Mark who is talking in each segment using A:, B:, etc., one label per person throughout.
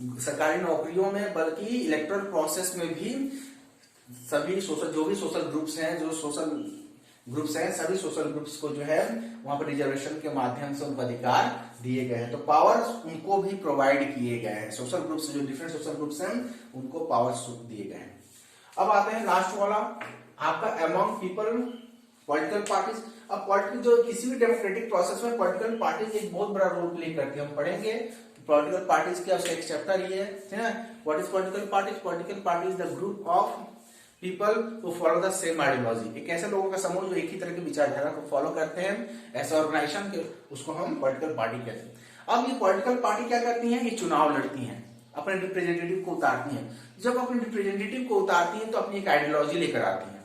A: सरकारी नौकरियों में बल्कि इलेक्टोरल प्रोसेस में भी सभी सोशल जो भी सोशल ग्रुप्स हैं सभी सोशल ग्रुप्स को जो है वहां पर रिजर्वेशन के माध्यम से उनको अधिकार दिए गए हैं। तो पावर्स उनको भी प्रोवाइड किए गए हैं। सोशल ग्रुप्स जो डिफरेंट सोशल ग्रुप्स हैं उनको पावर्स दिए गए हैं। अब आते हैं लास्ट वाला आपका अमंग पीपल पॉलिटिकल पार्टीज। अब पॉलिटिकल जो किसी भी डेमोक्रेटिक प्रोसेस में पॉलिटिकल पार्टीज एक बहुत बड़ा रोल प्ले करती है। हम पढ़ेंगे पॉलिटिकल पार्टीज क्या, उसका एक चैप्टर ये है ना, what is political parties. Political parties the group of people who follow the same ideology. एक ऐसे लोगों का समूह जो एक ही तरह की विचारधारा को फॉलो करते हैं, ऐसे ऑर्गेनाइजेशन के उसको हम पॉलिटिकल पार्टी कहते हैं। अब ये पॉलिटिकल पार्टी क्या करती है, ये चुनाव लड़ती हैं, अपने रिप्रेजेंटेटिव को उतारती हैं। जब अपने रिप्रेजेंटेटिव को उतारती हैं तो अपनी एक आइडियोलॉजी लेकर आती हैं।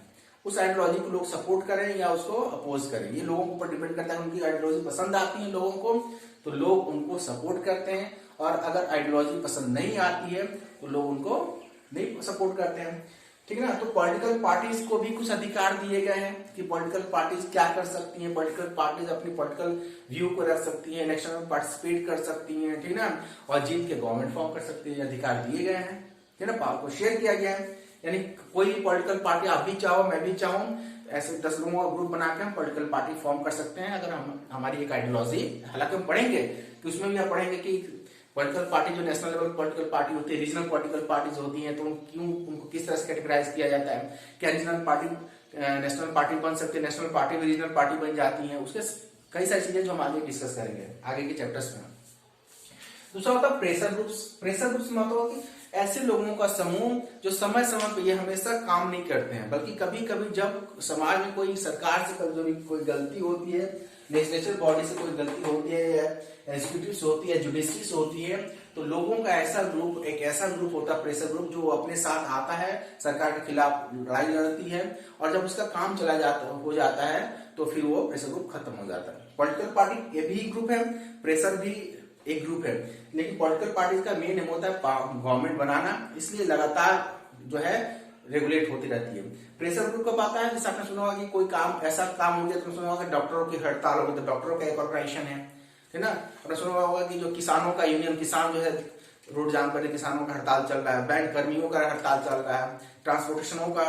A: उस आइडियोलॉजी को लोग सपोर्ट करें या उसको अपोज करें, ये लोगों के ऊपर डिपेंड करता है। उनकी आइडियोलॉजी पसंद आती है लोगों को तो लोग उनको सपोर्ट करते हैं, और अगर आइडियोलॉजी पसंद नहीं आती है तो लोग उनको नहीं सपोर्ट करते हैं। ठीक है ना। तो पॉलिटिकल पार्टीज को भी कुछ अधिकार दिए गए हैं कि पॉलिटिकल पार्टीज क्या कर सकती हैं। पॉलिटिकल पार्टीज अपनी पॉलिटिकल व्यू को रख सकती हैं, इलेक्शन में पार्टिसिपेट कर सकती हैं, ठीक है ना, और जीत के गवर्नमेंट फॉर्म कर सकती है। अधिकार दिए गए हैं, ठीक है ना, पावर को शेयर किया गया है। यानी कोई पॉलिटिकल पार्टी आप भी चाहो मैं भी चाहूं, ऐसे 10 लोगों का ग्रुप बना के हम पॉलिटिकल पार्टी फॉर्म कर सकते हैं अगर हमारी एक आइडियोलॉजी, हालांकि हम पढ़ेंगे कि उसमें भी हम पढ़ेंगे कि पॉलिटिकल पार्टी जो नेशनल लेवल पॉलिटिकल पार्टी होती है, रीजनल पॉलिटिकल पार्टीज होती हैं, तो क्यों उनको किस तरह से कैटेगराइज किया जाता है, क्या रीजनल पार्टी नेशनल पार्टी बन सकती है, नेशनल पार्टी भी रीजनल पार्टी बन जाती है, उसके कई सारी चीजें जो हम आगे डिस्कस करेंगे आगे के चैप्टर्स में। दूसरा होता है प्रेशर ग्रुप्स। प्रेशर ग्रुप्स मतलब कि ऐसे लोगों का समूह जो समय समय पर ये हमेशा काम नहीं करते हैं, बल्कि कभी कभी जब समाज में कोई सरकार से कभी कोई गलती होती है, लेजिस्लेचर बॉडी से कोई गलती होती है, या एग्जीक्यूटिव से होती है, जुडिशरी से होती है, तो लोगों का ऐसा ग्रुप, एक ऐसा ग्रुप होता है प्रेशर ग्रुप, जो अपने साथ आता है, सरकार के खिलाफ लड़ाई लड़ती है, और जब उसका काम हो जाता है तो फिर वो प्रेशर ग्रुप खत्म हो जाता है। पॉलिटिकल पार्टी ये भी ग्रुप है, प्रेशर भी एक ग्रुप है, लेकिन पॉलिटिकल पार्टी का मेन एम होता है गवर्नमेंट बनाना, इसलिए लगातार जो है रेगुलेट होती रहती है। प्रेशर ग्रुप कब आता है, जैसे आपने सुना होगा कि कोई काम ऐसा काम हो गया, तो सुना होगा डॉक्टरों की हड़ताल होगी, तो डॉक्टरों का एक ऑर्गेनाइजेशन है ना। आपने सुना होगा कि जो किसानों का यूनियन, किसान जो है रोड जाम करने, किसानों का हड़ताल चल रहा है, बैंक कर्मियों का हड़ताल चल रहा है, ट्रांसपोर्टेशनों का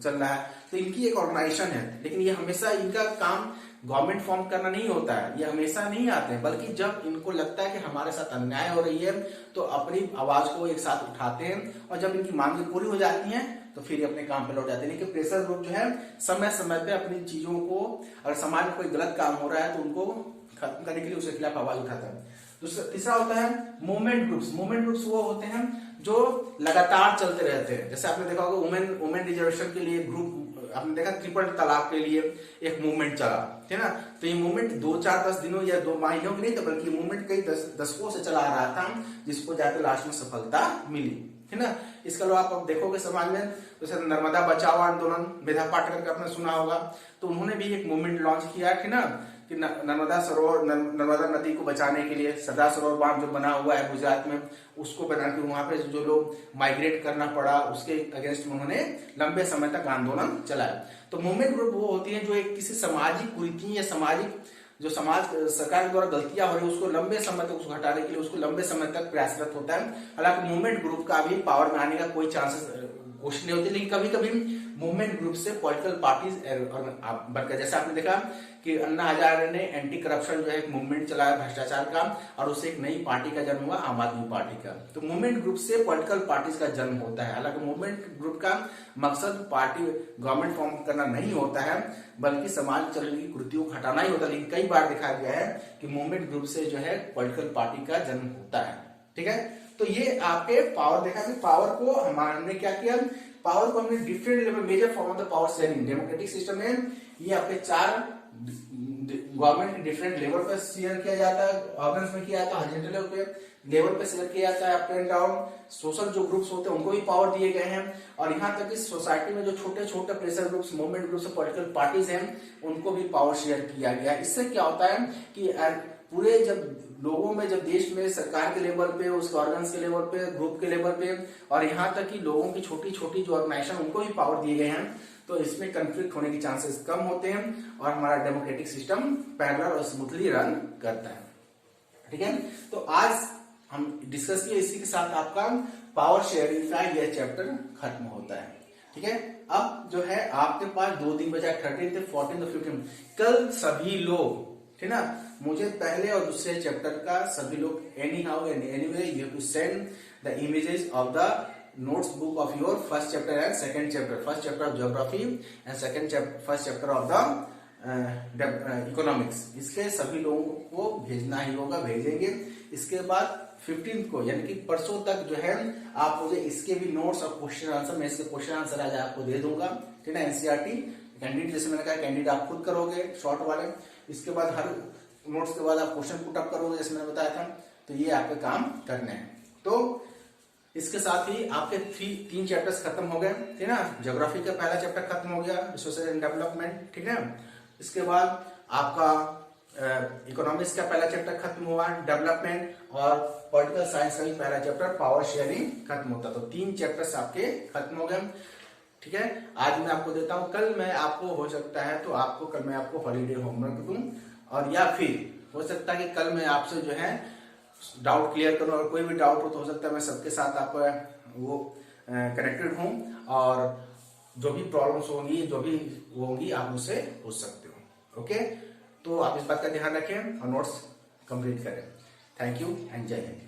A: चल रहा है, तो इनकी एक ऑर्गेनाइजेशन है। लेकिन ये हमेशा इनका काम गवर्नमेंट फॉर्म करना नहीं होता है, ये हमेशा नहीं आते हैं, बल्कि जब इनको लगता है कि हमारे साथ अन्याय हो रही है तो अपनी आवाज को एक साथ उठाते हैं, और जब इनकी मांगें पूरी हो जाती हैं तो फिर अपने काम पे लौट जाते हैं। लेकिन प्रेशर ग्रुप जो है समय समय पे अपनी चीजों को, अगर समाज में कोई गलत काम हो रहा है तो उनको खत्म करने के लिए उसके खिलाफ आवाज उठाता है। तीसरा होता है मूवमेंट ग्रुप्स। मूवमेंट ग्रुप्स वो होते हैं जो लगातार चलते रहते हैं। जैसे आपने देखा होगा वुमेन रिजर्वेशन के लिए ग्रुप, आपने देखा ट्रिपल तलाक के लिए एक मूवमेंट चला, है ना। तो ये मूवमेंट 2-4-10 दिनों या 2 महीनों की नहीं था, बल्कि मूवमेंट कई दशकों से चला आ रहा था, जिसको जाकर लास्ट में सफलता मिली, है ना। इसके अलावा आप देखोगे समाज में, जैसे नर्मदा बचाओ आंदोलन, मेधा पाटकर का आपने सुना होगा, तो उन्होंने भी एक मूवमेंट लॉन्च किया है ना, कि नर्मदा नदी को बचाने के लिए सरदार सरोवर बांध जो बना हुआ है गुजरात में, उसको बना के वहां पे जो लोग माइग्रेट करना पड़ा, उसके अगेंस्ट में उन्होंने लंबे समय तक आंदोलन चलाया। तो मूवमेंट ग्रुप वो होती है जो एक किसी सामाजिक कुरीति या सामाजिक जो समाज सरकार के द्वारा गलतियां हो रही है उसको लंबे समय तक उसको हटाने के लिए उसको लंबे समय तक प्रयासरत होता है। हालांकि मूवमेंट ग्रुप का भी पावर में आने का कोई चांसेस कोशिश नहीं होती, लेकिन कभी कभी मूवमेंट ग्रुप से पॉलिटिकल पार्टीज बनकर, जैसे आपने देखा कि अन्ना हजारे ने एंटी करप्शन जो है एक मूवमेंट चलाया भ्रष्टाचार का, और उससे एक नई पार्टी का जन्म हुआ, आम आदमी पार्टी का। तो मूवमेंट ग्रुप से पॉलिटिकल पार्टीज का जन्म होता है। हालांकि मूवमेंट ग्रुप का मकसद पार्टी गवर्नमेंट फॉर्म करना नहीं होता है, बल्कि समाज चल रही कुरीतियों को हटाना ही होता है। लेकिन कई बार दिखाया गया है कि मूवमेंट ग्रुप से जो है पॉलिटिकल पार्टी का जन्म होता है। ठीक है, तो ये आपके पावर देखा कि पावर को हमने क्या किया, पावर को हमने different level, major form of the power sharing democratic system में ये आपके 4 गवर्नमेंट के डिफरेंट लेवल पर शेयर किया जाता है, ऑर्गन्स में किया जाता है, हॉरिजॉन्टल लेवल पे शेयर किया जाता है, अप एंड डाउन। सोशल जो ग्रुप्स होते हैं उनको भी पावर दिए गए हैं, और यहाँ तक कि सोसाइटी में जो छोटे छोटे pressure groups, movement groups, political parties हैं, उनको भी पावर शेयर किया गया है। इससे क्या होता है कि पूरे जब लोगों में, जब देश में सरकार के लेवल पे, उसके ऑर्गन्स के लेवल पे, ग्रुप के लेवल पे, और यहाँ तक कि लोगों की छोटी छोटी जो ऑर्गेनाइजेशन उनको भी पावर दिए गए हैं, तो इसमें कंफ्लिक्ट होने के चांसेस कम होते हैं, और हमारा डेमोक्रेटिक सिस्टम पैरेलल और स्मूथली रन करता है। ठीक है, तो आज हम डिस्कस किए, इसी के साथ आपका पावर शेयरिंग का यह चैप्टर खत्म होता है। ठीक है, अब जो है आपके पास 2 दिन बचा, 13, 14 और 15। कल सभी लोग, ठीक ना, मुझे पहले और दूसरे चैप्टर का सभी लोग anyhow and anyway you have to send the images of the notes book of your first chapter and second chapter, first chapter of geography and first chapter of the economics. इसके सभी लोगों को भेजना ही होगा, भेजेंगे। इसके बाद 15 को यानी कि परसों तक जो है आप मुझे इसके भी नोट्स और क्वेश्चन आंसर, मैं इसके क्वेश्चन आंसर आज आपको दे दूंगा, ठीक है। एनसीईआरटी कैंडिडेट, जैसे मैंने कहा कैंडिडेट आप खुद करोगे शॉर्ट वाले, इसके बाद हर नोट्स के बाद आप क्वेश्चन पुट अप करोगे जैसे मैंने बताया था। तो ये आपके काम करने हैं। तो इसके साथ ही आपके 3 चैप्टर्स खत्म हो गए, ठीक है ना। ज्योग्राफी का पहला चैप्टर खत्म हो गया, रिसोर्सेज एंड डेवलपमेंट, ठीक है। इसके बाद आपका इकोनॉमिक्स का पहला चैप्टर खत्म हुआ, डेवलपमेंट, और पॉलिटिकल साइंस का भी पहला चैप्टर पावर शेयरिंग खत्म होता। तो 3 चैप्टर्स आपके खत्म हो गए, ठीक है। आज मैं आपको देता हूं, कल मैं आपको, हो सकता है तो आपको कल मैं आपको हॉलीडे होमवर्क दूं, और या फिर हो सकता है कि कल मैं आपसे जो है डाउट क्लियर करूं, और कोई भी डाउट हो सकता है मैं सबके साथ आप वो कनेक्टेड हूं, और जो भी प्रॉब्लम्स होंगी, जो भी होंगी, आप मुझसे पूछ सकते हो। ओके, तो आप इस बात का ध्यान रखें और नोट्स कंप्लीट करें। थैंक यू एंड जय हिंद।